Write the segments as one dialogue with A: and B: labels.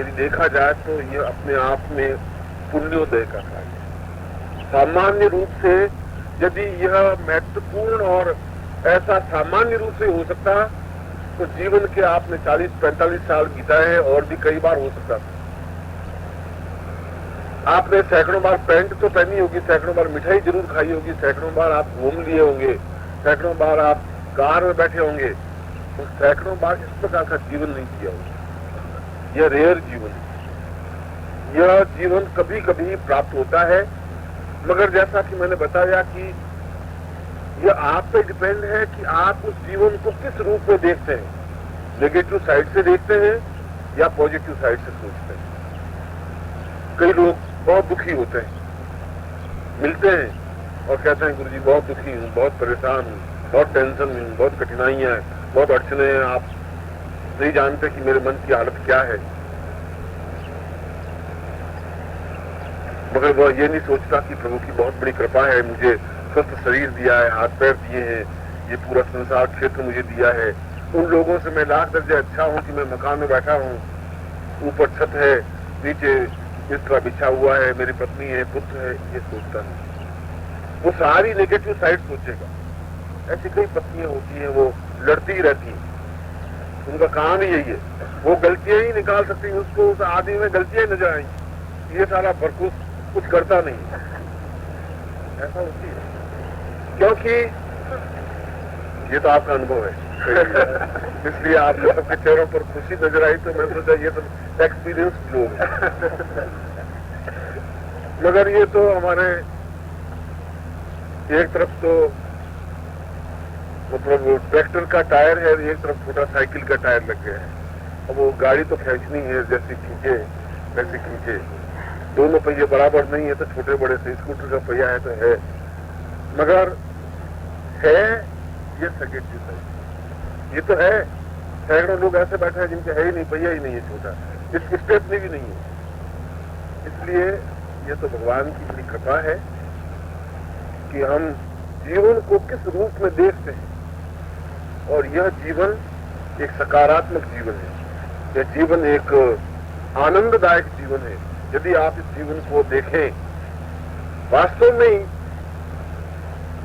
A: यदि देखा जाए तो यह अपने आप में पुण्योदय का कार्य। सामान्य रूप से यदि यह महत्वपूर्ण और ऐसा सामान्य रूप से हो सकता तो जीवन के आपने 40-45 साल बिताए हैं और भी कई बार हो सकता था। आपने सैकड़ों बार पैंट तो पहनी होगी, सैकड़ों बार मिठाई जरूर खाई होगी, सैकड़ों बार आप घूम लिए होंगे, सैकड़ों बार आप कार में बैठे होंगे, तो सैकड़ों बार इस प्रकार का जीवन नहीं किया होगा। यह रेयर जीवन है। यह जीवन कभी कभी प्राप्त होता है, मगर जैसा कि मैंने बताया कि यह आप पे डिपेंड है कि आप उस जीवन को किस रूप में देखते हैं। नेगेटिव साइड से देखते हैं या पॉजिटिव साइड से सोचते हैं। कई लोग बहुत दुखी होते हैं, मिलते हैं और कहते हैं गुरुजी बहुत दुखी हूँ, बहुत परेशान हूँ, बहुत टेंशन हूँ, बहुत कठिनाइयां हैं, बहुत अड़चने हैं, आप नहीं जानते कि मेरे मन की हालत क्या है। मगर वह ये नहीं सोचता कि प्रभु की बहुत बड़ी कृपा है, मुझे स्वस्थ शरीर दिया है, हाथ पैर दिए हैं, ये पूरा संसार क्षेत्र मुझे दिया है। उन लोगों से मैं लाख दर्जे अच्छा हूँ कि मैं मकान में बैठा हूँ, ऊपर छत है, नीचे बिस्तरा बिछा हुआ है, मेरी पत्नी है, पुत्र है। ये सोचता नहीं, वो सारी नेगेटिव साइड सोचेगा। ऐसी कई पत्नियां होती हैं, वो लड़ती ही रहती हैं, उनका काम ही यही है, वो गलतियां ही निकाल सकती हैं, उसको उस आदमी में गलतियां ही नजर आएंगी, ये सारा भरपूर कुछ करता नहीं। ऐसा होती है क्योंकि ये तो आपका अनुभव है इसलिए आप सबके चेहरों पर खुशी नजर आई तो मैंने सोचा ये सब एक्सपीरियंस लोग हैं। मगर ये तो हमारे एक तरफ तो मतलब ट्रैक्टर का टायर है, एक तरफ मोटरसाइकिल का टायर लग गया है। अब वो गाड़ी तो खींचनी है, जैसे खींचे वैसे खींचे, दोनों पहिए बराबर नहीं है तो छोटे बड़े से, स्कूटर का पहिया है तो है, मगर है ये सेकेंडरी साइड। ये तो है, सैकड़ों लोग ऐसे बैठे हैं जिनके है ही नहीं, पहिया ही नहीं है छोटा, इसकी स्टेपनी भी नहीं है। इसलिए ये तो भगवान की बड़ी कृपा है कि हम जीवन को किस रूप में देखते हैं, और यह जीवन एक सकारात्मक जीवन है, यह जीवन एक आनंददायक जीवन है। यदि आप इस जीवन को देखें, वास्तव में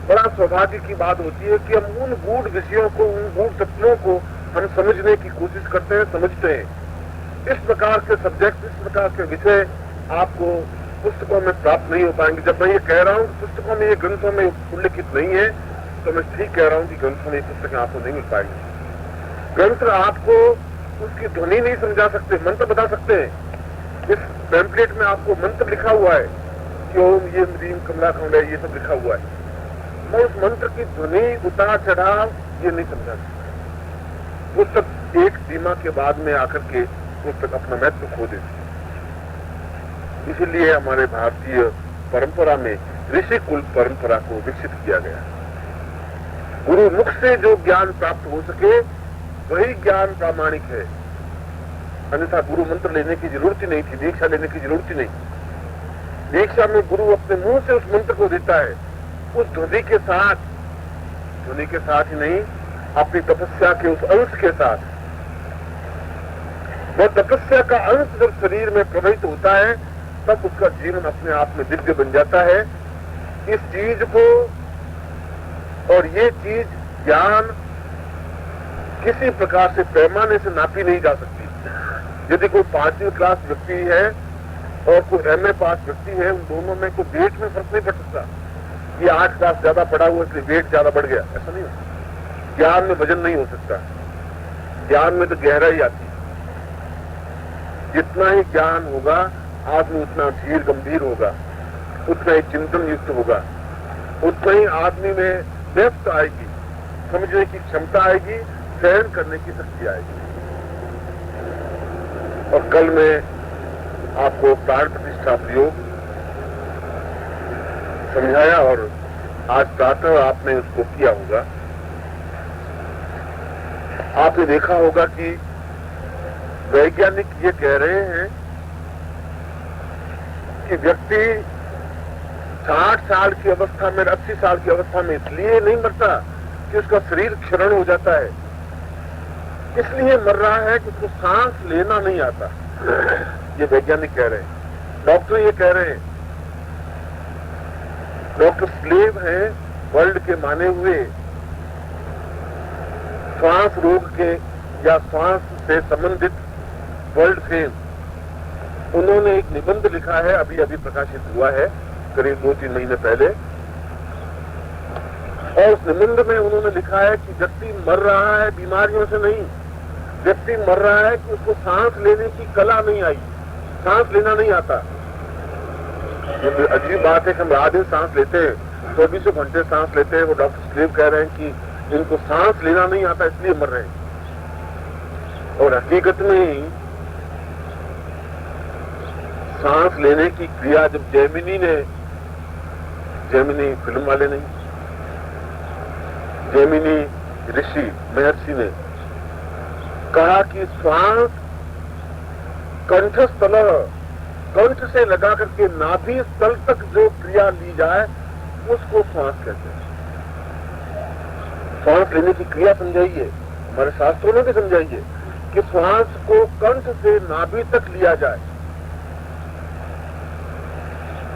A: बड़ा सौभाग्य की बात होती है कि हम उन गूढ़ विषयों को, उन गूढ़ तत्वों को हम समझने की कोशिश करते हैं, समझते हैं। इस प्रकार के सब्जेक्ट, इस प्रकार के विषय आपको पुस्तकों में प्राप्त नहीं हो पाएंगे। जब मैं ये कह रहा हूँ पुस्तकों में, ये ग्रंथों में उल्लेखित नहीं है, तो मैं ठीक कह रहा हूँ कि ग्रंथों में पुस्तकें आपको नहीं मिल पाएंगी। ग्रंथ आपको उसकी ध्वनि नहीं समझा सकते, मंत्र बता सकते हैं। इस पैम्पलेट में आपको मंत्र लिखा हुआ है कि ओम ये रीम कमला खंड है, ये सब लिखा हुआ है, मैं उस मंत्र की ध्वनि, उतार चढ़ाव ये नहीं समझा सकता। पुस्तक एक सीमा के बाद में आकर के पुस्तक अपना महत्व खो देती है। इसीलिए हमारे भारतीय परंपरा में ऋषि कुल परंपरा को विकसित किया गया। गुरु मुख से जो ज्ञान प्राप्त हो सके वही ज्ञान प्रामाणिक है, अन्यथा गुरु मंत्र लेने की जरूरत ही नहीं थी, दीक्षा लेने की जरूरत ही नहीं। दीक्षा में गुरु अपने मुंह से उस मंत्र को देता है, उस ध्वनि के साथ ही नहीं, अपनी तपस्या के उस अंश के साथ। वह तपस्या का अंश जब शरीर में प्रवाहित होता है तब उसका जीवन अपने आप में दिव्य बन जाता है। इस चीज को, और ये चीज ज्ञान किसी प्रकार से पैमाने से नापी नहीं जा सकती। यदि कोई 5वीं क्लास व्यक्ति है और कोई MA पास व्यक्ति है, उन दोनों में कोई वेट में फर्क नहीं पड़ सकता। ये 8 क्लास ज्यादा पढ़ा हुआ इसलिए वेट ज्यादा बढ़ गया, ऐसा नहीं होता। ज्ञान में वजन नहीं हो सकता, ज्ञान में तो गहराई आती है। जितना ही ज्ञान होगा आदमी उतना धीर गंभीर होगा, उतना ही चिंतन युक्त होगा, उतना ही आदमी में डेप्थ आएगी, समझने की क्षमता आएगी, सहन करने की शक्ति आएगी। और कल मैं आपको प्राण प्रतिष्ठा प्रयोग समझाया और आज प्रातः आपने उसको किया होगा। आपने देखा होगा कि वैज्ञानिक ये कह रहे हैं कि व्यक्ति 60 साल की अवस्था में, 80 साल की अवस्था में इसलिए नहीं मरता कि उसका शरीर क्षरण हो जाता है, इसलिए मर रहा है कि उसको सांस लेना नहीं आता। ये वैज्ञानिक कह रहे हैं, डॉक्टर ये कह रहे हैं। डॉक्टर स्लेव हैं वर्ल्ड के माने हुए श्वास रोग के या श्वास से संबंधित वर्ल्ड फेम। उन्होंने एक निबंध लिखा है, अभी अभी प्रकाशित हुआ है करीब 2-3 महीने पहले, और उस निबंध में उन्होंने लिखा है कि व्यक्ति मर रहा है बीमारियों से नहीं, व्यक्ति मर रहा है कि उसको सांस लेने की कला नहीं आई, सांस लेना नहीं आता। ये अजीब बात है कि हम रात दिन सांस लेते हैं, 24 घंटे सांस लेते हैं। वो डॉक्टर स्लेव कह रहे हैं कि इनको सांस लेना नहीं आता इसलिए मर रहे हैं। और हकीकत में सांस लेने की क्रिया जब जेमिनी फिल्म वाले नहीं, जेमिनी ऋषि महर्षि ने कहा कि श्वास कंठस्थल, कंठ से लगा करके नाभि स्थल तक जो क्रिया ली जाए उसको श्वास कहते हैं। श्वास लेने की क्रिया समझाइए, हमारे शास्त्रों ने भी समझाइए कि श्वास को कंठ से नाभि तक लिया जाए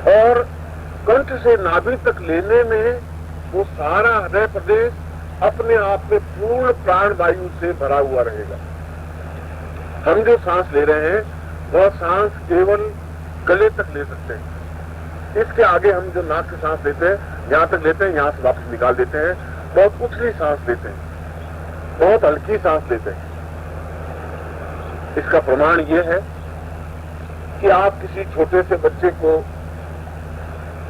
A: और कंठ से नाभि तक लेने में वो सारा हृदय प्रदेश अपने आप में पूर्ण प्राण वायु से भरा हुआ रहेगा। हम जो सांस ले रहे हैं वह सांस केवल गले तक ले सकते हैं। इसके आगे हम जो नाक से सांस लेते हैं यहां तक लेते हैं, यहां से वापस निकाल देते हैं, बहुत उथली सांस लेते हैं, बहुत हल्की सांस लेते हैं। इसका प्रमाण यह है कि आप किसी छोटे से बच्चे को,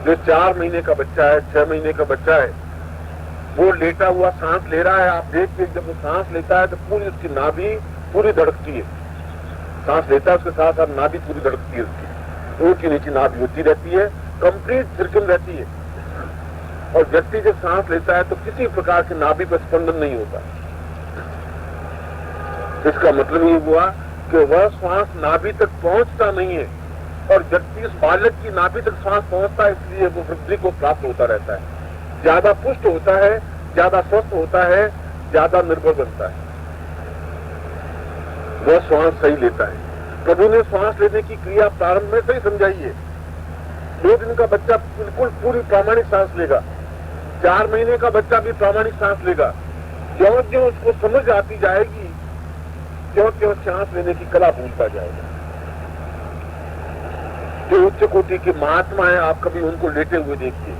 A: जो 4 महीने का बच्चा है, 6 महीने का बच्चा है, वो लेटा हुआ सांस ले रहा है, आप देख के जब वो सांस लेता है तो पूरी उसकी नाभि पूरी धड़कती है। सांस लेता है उसके साथ साथ नाभि पूरी धड़कती है उसकी, ऊंची नीची नाभि होती रहती है, कंप्लीट सर्कल रहती है। और व्यक्ति जब सांस लेता है तो किसी प्रकार के नाभि पर स्पंदन नहीं होता। इसका मतलब ये हुआ कि वह श्वास नाभि तक पहुंचता नहीं है, और व्यक्ति उस बालक की नाभि तक श्वास पहुंचता है, इसलिए वो वृद्धि को प्राप्त होता रहता है, ज्यादा पुष्ट होता है, ज्यादा स्वस्थ होता है, ज्यादा निर्भर बनता है, वह श्वास सही लेता है। प्रभु ने श्वास लेने की क्रिया प्रारंभ में सही समझाई है। 2 दिन का बच्चा बिल्कुल पूरी प्रामाणिक सांस लेगा, 4 महीने का बच्चा भी प्रामाणिक सांस लेगा। ज्यों ज्यों उसको समझ आती जाएगी त्यों त्यों सांस लेने की कला भूलता जाएगा। जो उच्च कोटि के महात्मा है, आप कभी उनको लेटे हुए देखिए,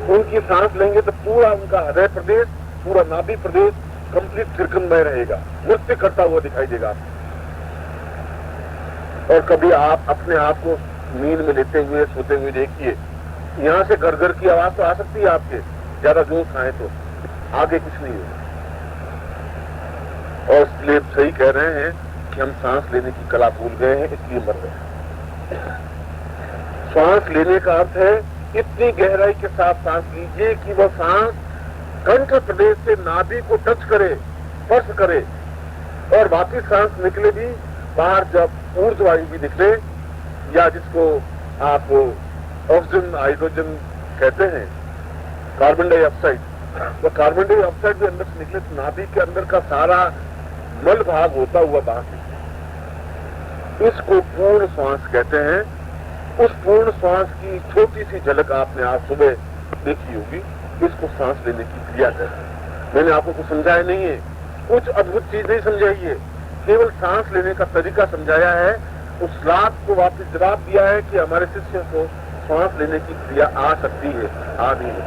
A: उनकी सांस लेंगे तो पूरा उनका हृदय प्रदेश, पूरा नाभि प्रदेश कंप्लीट त्रिकमय रहेगा, नृत्य करता हुआ दिखाई देगा आपको। और कभी आप अपने आप को नींद में लेते हुए, सोते हुए देखिए, यहां से घर घर की आवाज तो आ सकती है आपके, ज्यादा जोश खाए तो आगे कुछ नहीं होगा। और इसलिए सही कह रहे हैं कि हम सांस लेने की कला भूल गए हैं, इसलिए मर रहे हैं। श्वास लेने का अर्थ है इतनी गहराई के साथ सांस लीजिए कि वह सांस कंठ प्रदेश से नाभि को टच करे, स्पर्श करे, और बाकी सांस निकले भी बाहर, जब ऊर्ध्ववायु भी निकले, या जिसको आप ऑक्सीजन हाइड्रोजन कहते हैं, कार्बन डाइऑक्साइड, तो कार्बन डाइऑक्साइड भी अंदर से निकले तो नाभि के अंदर का सारा मल भाग होता हुआ बाहर निकले। इसको पूर्ण श्वास कहते हैं। उस पूर्ण श्वास की छोटी सी झलक आपने आज सुबह देखी होगी, इसको सांस लेने की क्रिया कहते हैं। मैंने आपको कुछ समझाया नहीं है, कुछ अद्भुत चीज नहीं समझाई है, केवल सांस लेने का तरीका समझाया है। उस श्लोक को वापस जवाब दिया है कि हमारे शिष्य को सांस लेने की क्रिया आ सकती है, आ नहीं है।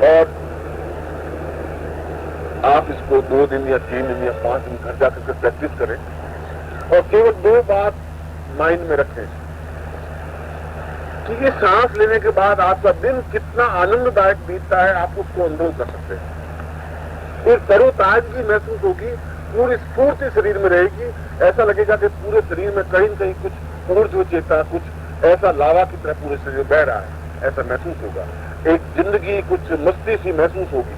A: और आप इसको 2 दिन या 3 दिन या 5 दिन घर जाकर प्रैक्टिस करें, और केवल 2 बात माइंड में रखें कि ये सांस लेने के बाद आपका दिन कितना आनंददायक बीतता है, आप उसको अनुभव कर सकते हैं। एक तरोताजगी महसूस होगी, पूरी स्फूर्ति शरीर में रहेगी, ऐसा लगेगा कि पूरे शरीर में कहीं न कहीं कुछ ऊर्जा चेता, कुछ ऐसा लावा की तरह पूरे शरीर में बह रहा है, ऐसा महसूस होगा। एक जिंदगी कुछ मस्ती सी महसूस होगी।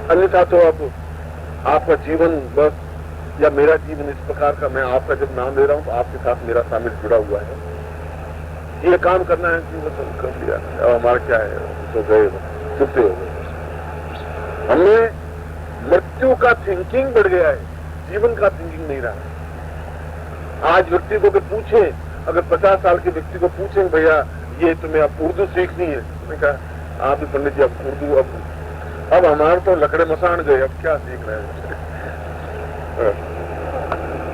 A: अन्यथा तो अब आपका जीवन बस, या मेरा जीवन इस प्रकार का, मैं आपका जब नाम ले रहा हूं तो आपके साथ मेरा शामिल जुड़ा हुआ है, ये काम करना है कि बस कर लिया, अब हमारा क्या है, तो गए चुपते हो गए। हमें मृत्यु का थिंकिंग बढ़ गया है, जीवन का थिंकिंग नहीं रहा। आज व्यक्ति को अगर पूछे, अगर 50 साल के व्यक्ति को पूछे भैया ये तुम्हें अब उर्दू सीखनी है, मैंने कहा आप भी पंडित जी अब उर्दू अब हमारे तो लकड़े मसान गए, अब क्या सीख रहे हैं।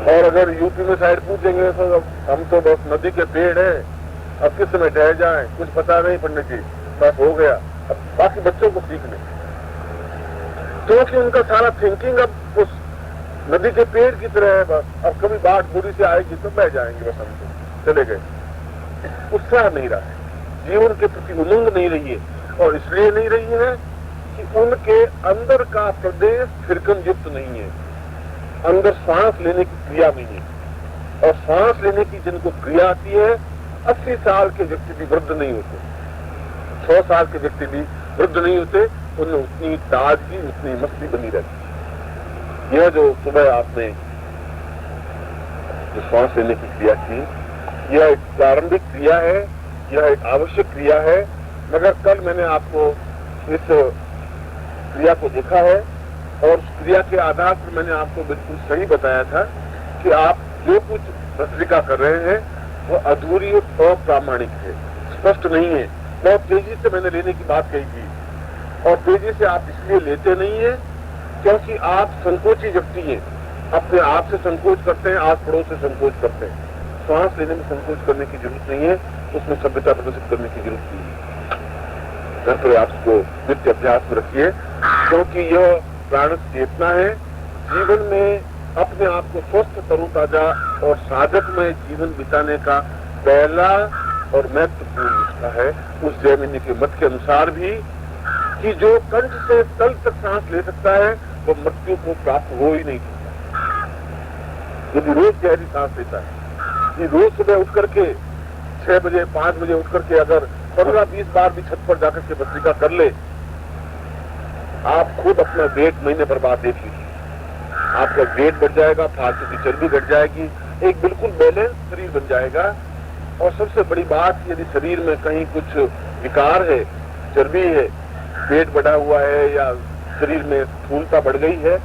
A: और अगर यूपी में साइड पूछेंगे तो अब हम तो बस नदी के पेड़ है, अब किस समय ढह जाए कुछ पता नहीं पंडित जी, बस हो गया, अब बाकी बच्चों को सीखने, क्योंकि उनका सारा थिंकिंग अब उस नदी के पेड़ की तरह है। बस अब कभी बाढ़ बुरी से आएगी तो बह जाएंगे, बस हम तो चले गए। उत्साह नहीं रहा है, जीवन के प्रति उमंग नहीं रही है, और इसलिए नहीं रही है कि उनके अंदर का प्रदेश फिरकन युक्त नहीं है, अंदर सांस लेने की क्रिया नहीं है। और सांस लेने की जिनको क्रिया आती है, 80 साल के व्यक्ति भी वृद्ध नहीं होते, 100 साल के व्यक्ति भी वृद्ध नहीं होते, उनमें उतनी ताजगी उतनी मस्ती बनी रहती। यह जो सुबह आपने जो सांस लेने की क्रिया की, यह एक प्रारंभिक क्रिया है, यह एक आवश्यक क्रिया है, मगर कल मैंने आपको इस क्रिया को देखा है और उस क्रिया के आधार पर मैंने आपको बिल्कुल सही बताया था कि आप जो कुछ भस्त्रिका कर रहे हैं वो अधूरी और अप्रामाणिक है, स्पष्ट नहीं है। बहुत तेजी से मैंने लेने की बात कही थी, और तेजी से आप इसलिए लेते नहीं है क्योंकि आप संकोची व्यक्ति हैं, अपने आप से संकोच करते हैं, आस पड़ोस से संकोच करते हैं। श्वास लेने में संकोच करने की जरूरत नहीं है, उसमें सभ्यता प्रदर्शित करने की जरूरत नहीं है। घर पर आप इसको नित्य अभ्यास में रखिए, क्योंकि यह प्राण चेतना है। जीवन में अपने आप को स्वस्थ, तरोताजा और साधक में जीवन बिताने का पहला और महत्वपूर्ण हिस्सा है उस जैमिनी के मत के अनुसार भी, कि जो कंठ से तल तक सांस ले सकता है वो मृत्यु को प्राप्त हो ही नहीं सकता। यदि रोज गहरी सांस लेता है, कि रोज सुबह उठ करके 6 बजे 5 बजे उठ करके अगर 15-20 बार भी छत पर जाकर के भस्त्रिका कर ले, आप खुद अपना वेट महीने पर बाद देख लीजिए, आपका वेट बढ़ जाएगा, फालतू की चर्बी घट जाएगी, एक बिल्कुल बैलेंस शरीर बन जाएगा। और सबसे बड़ी बात, यदि शरीर में कहीं कुछ विकार है, चर्बी है, पेट बढ़ा हुआ है या शरीर में स्थूलता बढ़ गई है,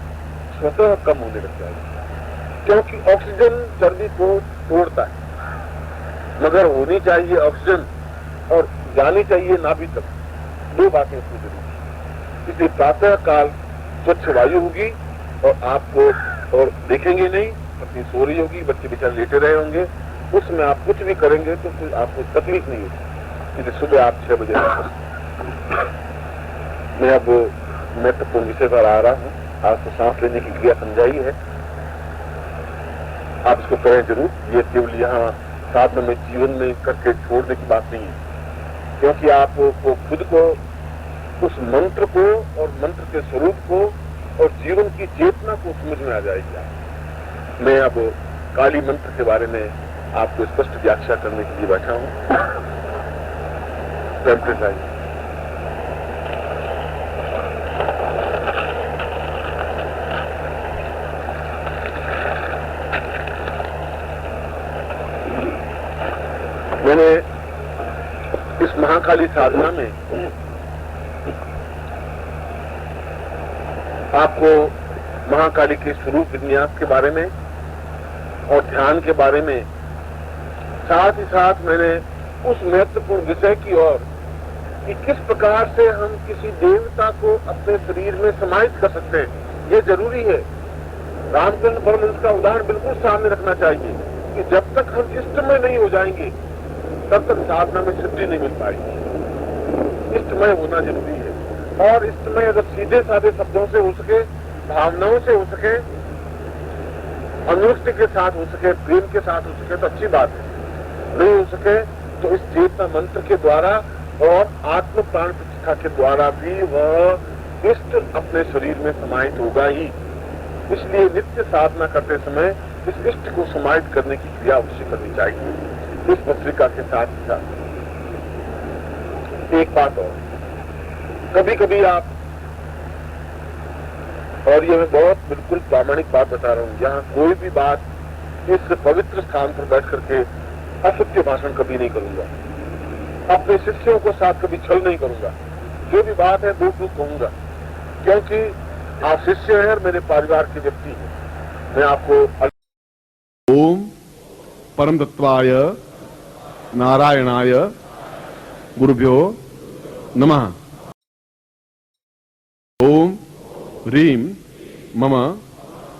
A: स्वतः कम होने लग जाएगी, क्योंकि ऑक्सीजन चर्बी को तोड़ता है। मगर होनी चाहिए ऑक्सीजन और जानी चाहिए नाभि तक, दो बातें उसमें जरूरी है। इसलिए प्रातः काल स्वच्छ वायु होगी और आपको और देखेंगे नहीं, अपनी सो रही होगी, बच्चे बेचारे लेटे रहे होंगे, उसमें आप कुछ भी करेंगे तो फिर आपको तकलीफ नहीं होगी। इसलिए सुबह आप 6 बजे मैं अब महत्वपूर्ण विषय पर आ रहा हूँ। आज तो सांस लेने की क्रिया समझाई है, आप इसको करें जरूर। ये केवल यहाँ साधना में जीवन में करके छोड़ने की बात नहीं है, क्योंकि आपको खुद को उस मंत्र को और मंत्र के स्वरूप को और जीवन की चेतना को समझ में आ जाएगी। मैं अब काली मंत्र के बारे में आपको स्पष्ट व्याख्या करने के लिए बैठा हूं। मैंने इस महाकाली साधना में आपको महाकाली के स्वरूप विन्यास के बारे में और ध्यान के बारे में, साथ ही साथ मैंने उस महत्वपूर्ण विषय की ओर कि किस प्रकार से हम किसी देवता को अपने शरीर में समाहित कर सकते हैं, ये जरूरी है। रामचंद्र परमहंस का उदाहरण बिल्कुल सामने रखना चाहिए कि जब तक हम इष्टमय नहीं हो जाएंगे तब तक साधना में सिद्धि नहीं मिल पाएगी। इष्टमय होना जरूरी है, और इष्टमय अगर सीधे साधे शब्दों से हो सके, भावनाओं से हो सके, अनुष्टि के साथ हो सके, प्रेम के साथ हो सके तो अच्छी बात है। नहीं हो सके तो इस चेतना मंत्र के द्वारा और आत्म प्राण प्रतिष्ठा के द्वारा भी वह इष्ट अपने शरीर में समाहित होगा ही। इसलिए नित्य साधना करते समय इस इष्ट को समाहित करने की क्रिया अवश्य करनी चाहिए, इस भस्त्रिका के साथ ही साथ। एक बात और, कभी कभी आप, और ये मैं बहुत बिल्कुल प्रामाणिक बात बता रहा हूं, यहाँ कोई भी बात इस पवित्र स्थान पर बैठ करके असत्य भाषण कभी नहीं करूंगा, अपने शिष्यों को साथ कभी छल नहीं करूंगा, जो भी बात है दो टूक कहूंगा, क्योंकि आप शिष्य हैं और मेरे परिवार के व्यक्ति हैं, मैं आपको
B: ओम परम तत्वाय नारायणाय गुरुभ्यो नमः। ओम ह्रीं मम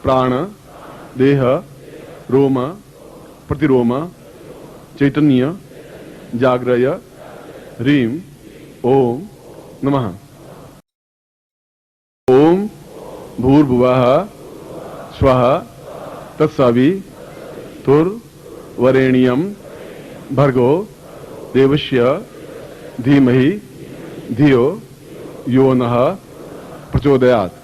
B: प्राण देह रोम प्रतिरोम चैतन्य जाग्रय ह्रीं ओम नमः। ओम भूर्भुवः स्वः तत्सवितुर्वरेण्यं भर्गो देवस्य धीमहि धियो यो नः प्रचोदयात्।